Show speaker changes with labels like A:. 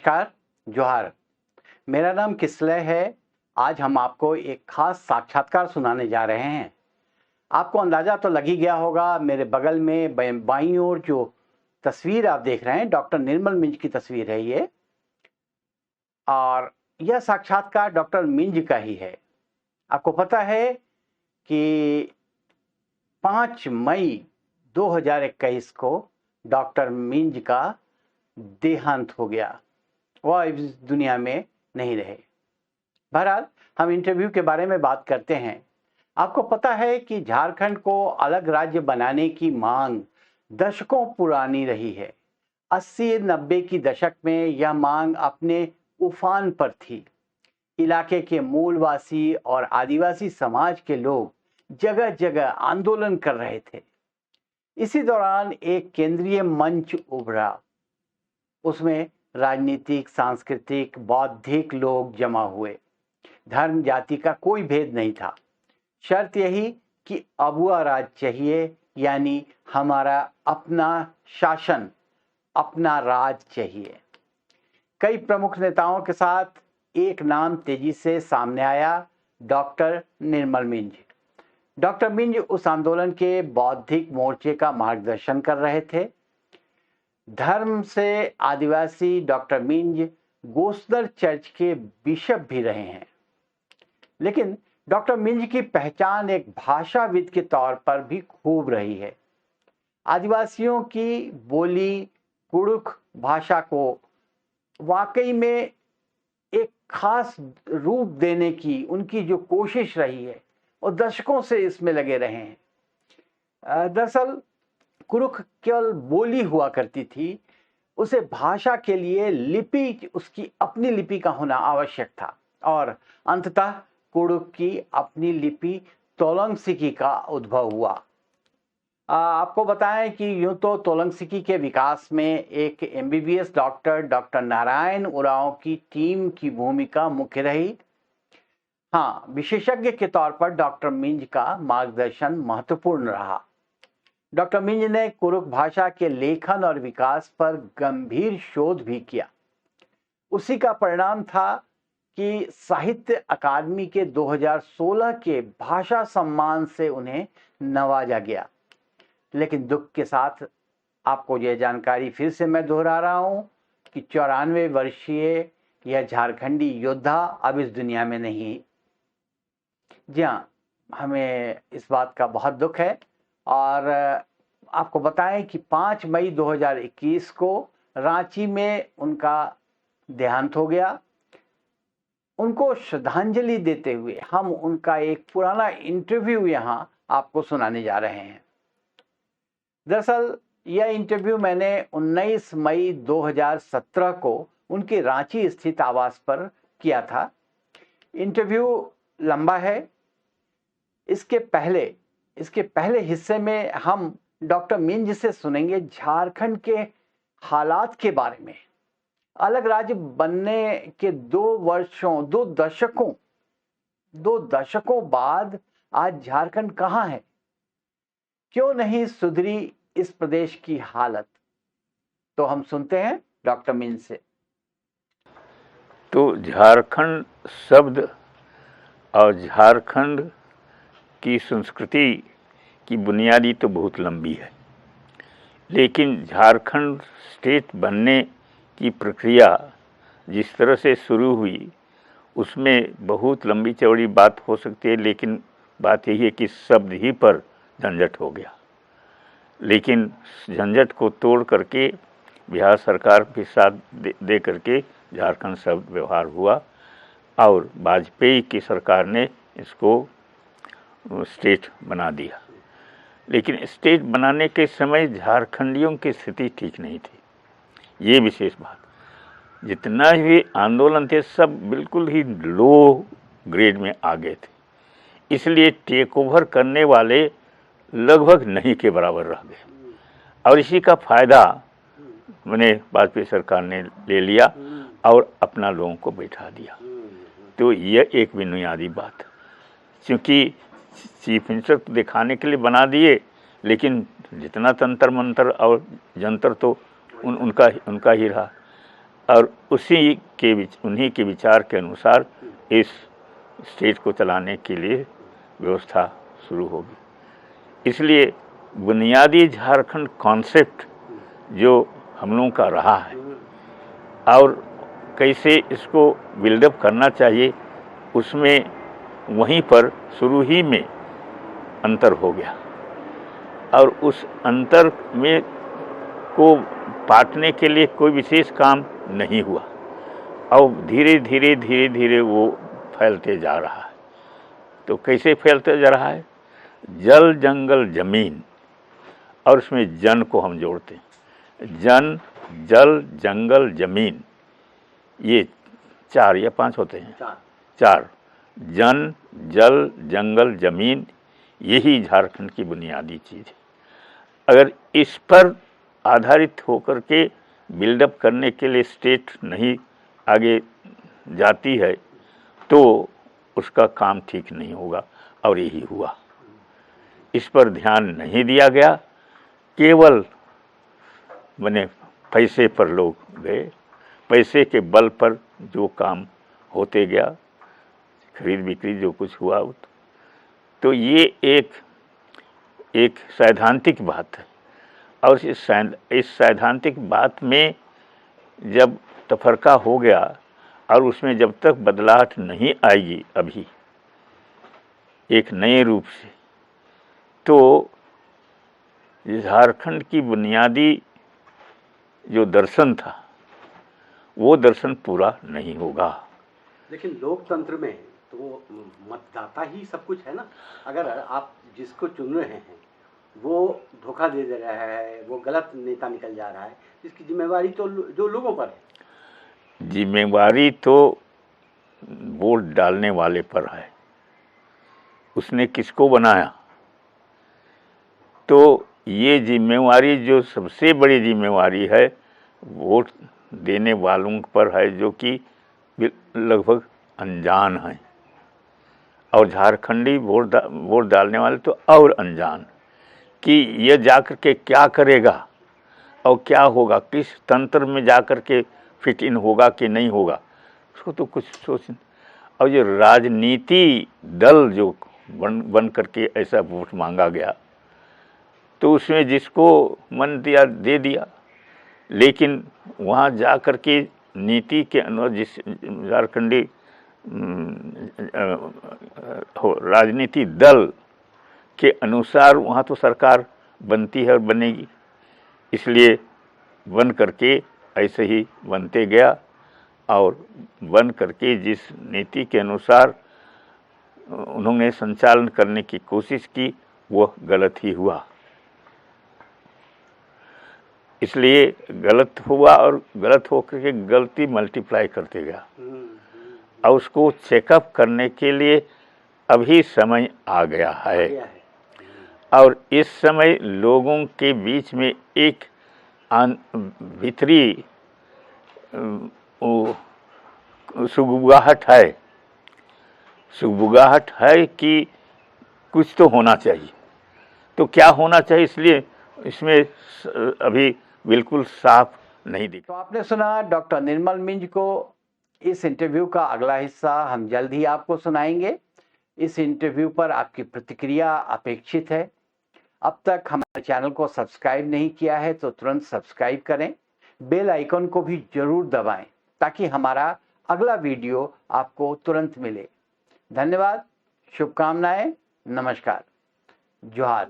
A: नमस्कार, जोहार। मेरा नाम किसलय है। आज हम आपको एक खास साक्षात्कार सुनाने जा रहे हैं। आपको अंदाजा तो लग ही गया होगा, मेरे बगल में बाईं ओर जो तस्वीर आप देख रहे हैं, डॉक्टर निर्मल मिंज की तस्वीर है ये। और यह साक्षात्कार डॉक्टर मिंज का ही है। आपको पता है कि 5 मई 2021 को डॉक्टर मिंज का देहांत हो गया। वह इस दुनिया में नहीं रहे। बहरहाल हम इंटरव्यू के बारे में बात करते हैं। आपको पता है कि झारखंड को अलग राज्य बनाने की मांग दशकों पुरानी रही है। 80-90 की दशक में यह मांग अपने उफान पर थी। इलाके के मूलवासी और आदिवासी समाज के लोग जगह जगह आंदोलन कर रहे थे। इसी दौरान एक केंद्रीय मंच उभरा। उसमें राजनीतिक, सांस्कृतिक, बौद्धिक लोग जमा हुए। धर्म जाति का कोई भेद नहीं था। शर्त यही कि अबुआ राज चाहिए, यानी हमारा अपना शासन, अपना राज चाहिए। कई प्रमुख नेताओं के साथ एक नाम तेजी से सामने आया, डॉक्टर निर्मल मिंज। डॉक्टर मिंज उस आंदोलन के बौद्धिक मोर्चे का मार्गदर्शन कर रहे थे। धर्म से आदिवासी डॉक्टर मिंज गोस्दर चर्च के बिशप भी रहे हैं। लेकिन डॉक्टर मिंज की पहचान एक भाषाविद के तौर पर भी खूब रही है। आदिवासियों की बोली कुड़ुख भाषा को वाकई में एक खास रूप देने की उनकी जो कोशिश रही है, वो दशकों से इसमें लगे रहे हैं। दरअसल कुरुख केवल बोली हुआ करती थी, उसे भाषा के लिए लिपि, उसकी अपनी लिपि का होना आवश्यक था। और अंततः कुरुख की अपनी लिपि तोलंगसिकी का उद्भव हुआ। आपको बताएं कि यूं तो तोलंगसिकी के विकास में एक MBBS doctor, doctor Narayan Oraon की टीम की भूमिका मुख्य रही। हाँ, विशेषज्ञ के तौर पर डॉक्टर मिंज का मार्गदर्शन महत्वपूर्ण रहा। डॉक्टर मिंज ने कुरुख भाषा के लेखन और विकास पर गंभीर शोध भी किया। उसी का परिणाम था कि साहित्य अकादमी के 2016 के भाषा सम्मान से उन्हें नवाजा गया। लेकिन दुख के साथ आपको यह जानकारी फिर से मैं दोहरा रहा हूं कि 94 वर्षीय यह झारखंडी योद्धा अब इस दुनिया में नहीं। जी हाँ, हमें इस बात का बहुत दुख है। और आपको बताएं कि 5 मई 2021 को रांची में उनका देहांत हो गया। उनको श्रद्धांजलि देते हुए हम उनका एक पुराना इंटरव्यू यहां आपको सुनाने जा रहे हैं। दरअसल यह इंटरव्यू मैंने 19 मई 2017 को उनके रांची स्थित आवास पर किया था। इंटरव्यू लंबा है। इसके पहले हिस्से में हम डॉक्टर मिंज से सुनेंगे झारखंड के हालात के बारे में। अलग राज्य बनने के 2 दशकों बाद आज झारखंड कहां है? क्यों नहीं सुधरी इस प्रदेश की हालत? तो हम सुनते हैं डॉक्टर मिंज से।
B: तो झारखंड शब्द और झारखंड की संस्कृति की बुनियादी तो बहुत लंबी है, लेकिन झारखंड स्टेट बनने की प्रक्रिया जिस तरह से शुरू हुई उसमें बहुत लंबी चौड़ी बात हो सकती है, लेकिन बात यही है कि शब्द ही पर झंझट हो गया। लेकिन झंझट को तोड़ करके बिहार सरकार के साथ दे करके झारखंड शब्द व्यवहार हुआ और वाजपेयी की सरकार ने इसको स्टेट बना दिया। लेकिन स्टेट बनाने के समय झारखंडियों की स्थिति ठीक नहीं थी, ये विशेष बात। जितना भी आंदोलन थे सब बिल्कुल ही लो ग्रेड में आ गए थे, इसलिए टेक ओवर करने वाले लगभग नहीं के बराबर रह गए और इसी का फायदा मैंने वाजपेयी सरकार ने ले लिया और अपना लोगों को बैठा दिया। तो यह एक बुनियादी बात, क्योंकि चीफ मिनिस्टर तो दिखाने के लिए बना दिए, लेकिन जितना तंत्र मंत्र और जंतर तो उनका ही रहा। और उन्हीं के विचार के अनुसार इस स्टेट को चलाने के लिए व्यवस्था शुरू होगी। इसलिए बुनियादी झारखंड कॉन्सेप्ट जो हम लोगों का रहा है और कैसे इसको बिल्डअप करना चाहिए, उसमें वहीं पर शुरू ही में अंतर हो गया और उस अंतर में को पाटने के लिए कोई विशेष काम नहीं हुआ और धीरे धीरे वो फैलते जा रहा है। तो कैसे फैलते जा रहा है? जल जंगल जमीन, और उसमें जन को हम जोड़ते हैं। जन, जल, जंगल, जमीन, ये 4 या 5 होते हैं। 4। जन, जल, जंगल, जमीन, यही झारखंड की बुनियादी चीज़ है। अगर इस पर आधारित होकर के बिल्डअप करने के लिए स्टेट नहीं आगे जाती है तो उसका काम ठीक नहीं होगा, और यही हुआ। इस पर ध्यान नहीं दिया गया, केवल माने पैसे पर लोग गए, पैसे के बल पर जो काम होते गया, खरीद बिक्री जो कुछ हुआ। तो ये एक सैद्धांतिक बात है, और इस सैद्धांतिक बात में जब तफरका हो गया और उसमें जब तक बदलाव नहीं आएगी अभी एक नए रूप से, तो झारखंड की बुनियादी जो दर्शन था वो दर्शन पूरा नहीं होगा।
A: लेकिन लोकतंत्र में तो वो मतदाता ही सब कुछ है ना। अगर आप जिसको चुन रहे हैं वो धोखा दे रहा है, वो गलत नेता निकल जा रहा है, इसकी जिम्मेवारी तो जो लोगों पर है।
B: जिम्मेवारी तो वोट डालने वाले पर है। उसने किसको बनाया? तो ये जिम्मेवारी जो सबसे बड़ी जिम्मेवारी है वोट देने वालों पर है, जो कि लगभग अनजान हैं। और झारखंडी वोट डालने वाले तो और अनजान कि ये जाकर के क्या करेगा और क्या होगा, किस तंत्र में जाकर के फिट इन होगा कि नहीं होगा, उसको तो कुछ सोच। और ये राजनीति दल जो बन करके ऐसा वोट मांगा गया, तो उसमें जिसको मन दिया दे दिया, लेकिन वहाँ जा कर के नीति के अनुसार जिस झारखंडी राजनीति दल के अनुसार वहाँ तो सरकार बनती है और बनेगी, इसलिए बन करके ऐसे ही बनते गया। और बन करके जिस नीति के अनुसार उन्होंने संचालन करने की कोशिश की वह गलत ही हुआ। इसलिए गलत हुआ और गलत होकर के गलती मल्टीप्लाई करते गया, और उसको चेकअप करने के लिए अभी समय आ गया है। और इस समय लोगों के बीच में एक भीतरी सुगबुगाहट है कि कुछ तो होना चाहिए। तो क्या होना चाहिए, इसलिए इसमें अभी बिल्कुल साफ नहीं दिखा।
A: तो आपने सुना डॉक्टर निर्मल मिंज को। इस इंटरव्यू का अगला हिस्सा हम जल्द ही आपको सुनाएंगे। इस इंटरव्यू पर आपकी प्रतिक्रिया अपेक्षित है। अब तक हमारे चैनल को सब्सक्राइब नहीं किया है तो तुरंत सब्सक्राइब करें, बेल आइकन को भी जरूर दबाएं ताकि हमारा अगला वीडियो आपको तुरंत मिले। धन्यवाद, शुभकामनाएं, नमस्कार, जोहार।